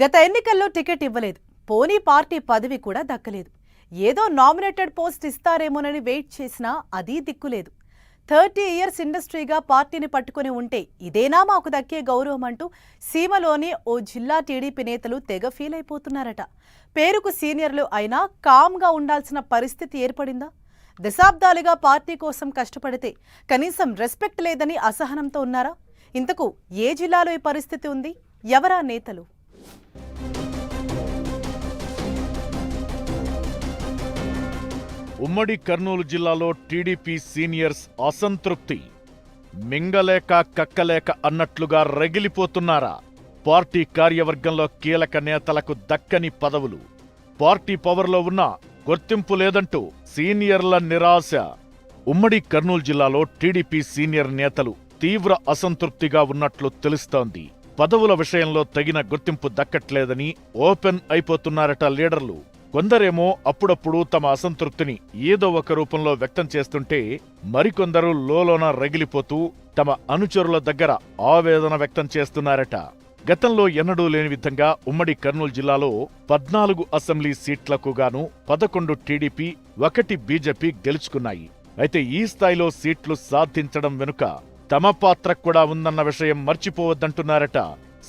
గత ఎన్నికల్లో టికెట్ ఇవ్వలేదు. పోనీ పార్టీ పదవి కూడా దక్కలేదు. ఏదో నామినేటెడ్ పోస్ట్ ఇస్తారేమోనని వెయిట్ చేసినా అదీ దిక్కులేదు. 30 ఇయర్స్ ఇండస్ట్రీగా పార్టీని పట్టుకుని ఉంటే ఇదేనా మాకు దక్కే గౌరవం అంటూ సీమలోని ఓ జిల్లా టీడీపీ నేతలు తెగ ఫీల్ అయిపోతున్నారట. పేరుకు సీనియర్లు అయినా కామ్గా ఉండాల్సిన పరిస్థితి ఏర్పడిందా? దశాబ్దాలుగా పార్టీ కోసం కష్టపడితే కనీసం రెస్పెక్ట్ లేదని అసహనంతో ఉన్నారా? ఇంతకు ఏ జిల్లాలో ఈ పరిస్థితి ఉంది? ఎవరా నేతలు? ఉమ్మడి కర్నూలు జిల్లాలో టీడీపీ సీనియర్స్ అసంతృప్తి. మింగలేక కక్కలేక అన్నట్లుగా రగిలిపోతున్నారా? పార్టీ కార్యవర్గంలో కీలక నేతలకు దక్కని పదవులు, పార్టీ పవర్లో ఉన్నా గుర్తింపు లేదంటూ సీనియర్ల నిరాశ. ఉమ్మడి కర్నూలు జిల్లాలో టీడీపీ సీనియర్ నేతలు తీవ్ర అసంతృప్తిగా ఉన్నట్లు తెలుస్తోంది. పదవుల విషయంలో తగిన గుర్తింపు దక్కట్లేదని ఓపెన్ అయిపోతున్నారట లీడర్లు. కొందరేమో అప్పుడప్పుడు తమ అసంతృప్తిని ఏదో ఒక రూపంలో వ్యక్తం చేస్తుంటే, మరికొందరు లోలోన రగిలిపోతూ తమ అనుచరుల దగ్గర ఆవేదన వ్యక్తం చేస్తున్నారట. గతంలో ఎన్నడూ లేని విధంగా ఉమ్మడి కర్నూలు జిల్లాలో 14 అసెంబ్లీ సీట్లకు గాను 11 టీడీపీ, 1 బీజేపీ గెలుచుకున్నాయి. అయితే ఈ స్థాయిలో సీట్లు సాధించడం వెనుక తమ పాత్ర కూడా ఉందన్న విషయం మర్చిపోవద్దంటున్నారట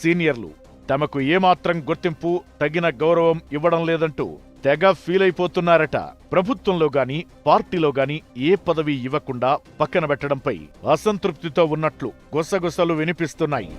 సీనియర్లు. తమకు ఏమాత్రం గుర్తింపు, తగిన గౌరవం ఇవ్వడం లేదంటూ తెగ ఫీల్ అయిపోతున్నారట. ప్రభుత్వంలో గాని పార్టీలో గాని ఏ పదవి ఇవ్వకుండా పక్కన పెట్టడంపై అసంతృప్తితో ఉన్నట్లు గుసగుసలు వినిపిస్తున్నాయి.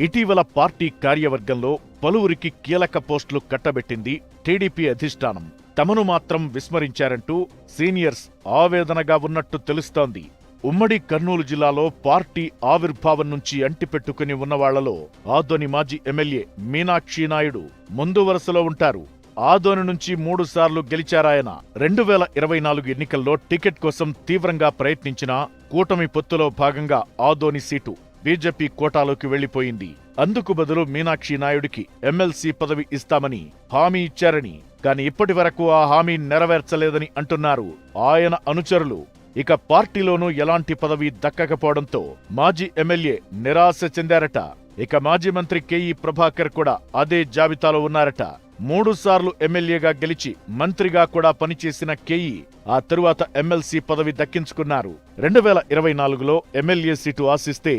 ఇటీవల పార్టీ కార్యవర్గంలో పలువురికి కీలక పోస్టులు కట్టబెట్టింది టీడీపీ అధిష్టానం. తమను మాత్రం విస్మరించారంటూ సీనియర్స్ ఆవేదనగా ఉన్నట్టు తెలుస్తోంది. ఉమ్మడి కర్నూలు జిల్లాలో పార్టీ ఆవిర్భావం నుంచి అంటిపెట్టుకుని ఉన్నవాళ్లలో ఆదోని మాజీ ఎమ్మెల్యే మీనాక్షి నాయుడు ముందు వరుసలో ఉంటారు. ఆదోని నుంచి 3 సార్లు గెలిచారాయన. 2024 ఎన్నికల్లో టికెట్ కోసం తీవ్రంగా ప్రయత్నించినా కూటమి పొత్తులో భాగంగా ఆదోని సీటు బీజేపీ కోటాలోకి వెళ్లిపోయింది. అందుకు బదులు మీనాక్షి నాయుడికి ఎమ్మెల్సీ పదవి ఇస్తామని హామీ ఇచ్చారని, కాని ఇప్పటి వరకు ఆ హామీ నెరవేర్చలేదని అంటున్నారు ఆయన అనుచరులు. ఇక పార్టీలోనూ ఎలాంటి పదవి దక్కకపోవడంతో మాజీ ఎమ్మెల్యే నిరాశ చెందారట. ఇక మాజీ మంత్రి కేఈ ప్రభాకర్ కూడా అదే జాబితాలో ఉన్నారట. 3 సార్లు ఎమ్మెల్యేగా గెలిచి మంత్రిగా కూడా పనిచేసిన కేఈ ఆ తరువాత ఎమ్మెల్సీ పదవి దక్కించుకున్నారు. 2024లో ఎమ్మెల్యే సీటు ఆశిస్తే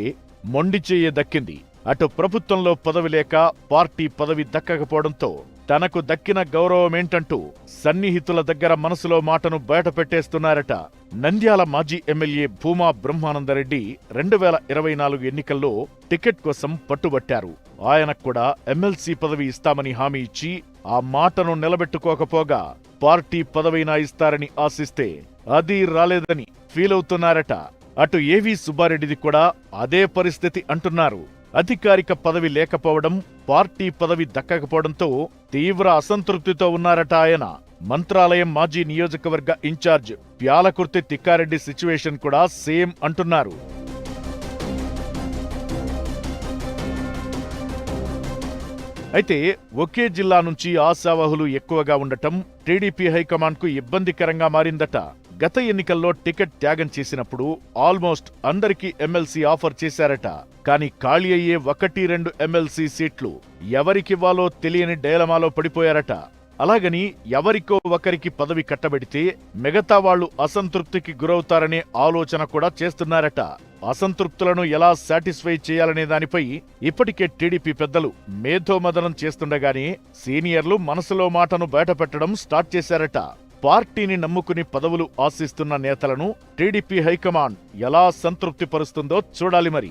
మొండిచేయే దక్కింది. అటు ప్రభుత్వంలో పదవి లేక పార్టీ పదవి దక్కకపోవడంతో తనకు దక్కిన గౌరవమేంటంటూ సన్నిహితుల దగ్గర మనసులో మాటను బయటపెట్టేస్తున్నారట. నంద్యాల మాజీ ఎమ్మెల్యే భూమా బ్రహ్మానందరెడ్డి 2024 ఎన్నికల్లో టికెట్ కోసం పట్టుబట్టారు. ఆయనకు కూడా ఎమ్మెల్సీ పదవి ఇస్తామని హామీ ఇచ్చి ఆ మాటను నిలబెట్టుకోకపోగా పార్టీ పదవైనా ఇస్తారని ఆశిస్తే అది రాలేదని ఫీలవుతున్నారట. అటు ఏవీ సుబ్బారెడ్డిది కూడా అదే పరిస్థితి అంటున్నారు. అధికారిక పదవి లేకపోవడం, పార్టీ పదవి దక్కకపోవడంతో తీవ్ర అసంతృప్తితో ఉన్నారట ఆయన. మంత్రాలయం మాజీ నియోజకవర్గ ఇన్ఛార్జ్ ప్యాలకుర్తి తిక్కారెడ్డి సిచ్యువేషన్ కూడా సేమ్ అంటున్నారు. అయితే ఒకే జిల్లా నుంచి ఆశావహులు ఎక్కువగా ఉండటం టీడీపీ హైకమాండ్కు ఇబ్బందికరంగా మారిందట. గత ఎన్నికల్లో టికెట్ త్యాగం చేసినప్పుడు ఆల్మోస్ట్ అందరికీ ఎమ్మెల్సీ ఆఫర్ చేశారట. కానీ ఖాళీ అయ్యే 1-2 ఎమ్మెల్సీ సీట్లు ఎవరికివ్వాలో తెలియని డైలమాలో పడిపోయారట. అలాగని ఎవరికో ఒకరికి పదవి కట్టబెడితే మిగతా వాళ్లు అసంతృప్తికి గురవుతారనే ఆలోచన కూడా చేస్తున్నారట. అసంతృప్తులను ఎలా సాటిస్ఫై చేయాలనే దానిపై ఇప్పటికే టీడీపీ పెద్దలు మేధోమదనం చేస్తుండగానే సీనియర్లు మనసులో మాటను బయటపెట్టడం స్టార్ట్ చేశారట. పార్టీని నమ్ముకుని పదవులు ఆశిస్తున్న నేతలను టీడీపీ హైకమాండ్ ఎలా సంతృప్తిపరుస్తుందో చూడాలి మరి.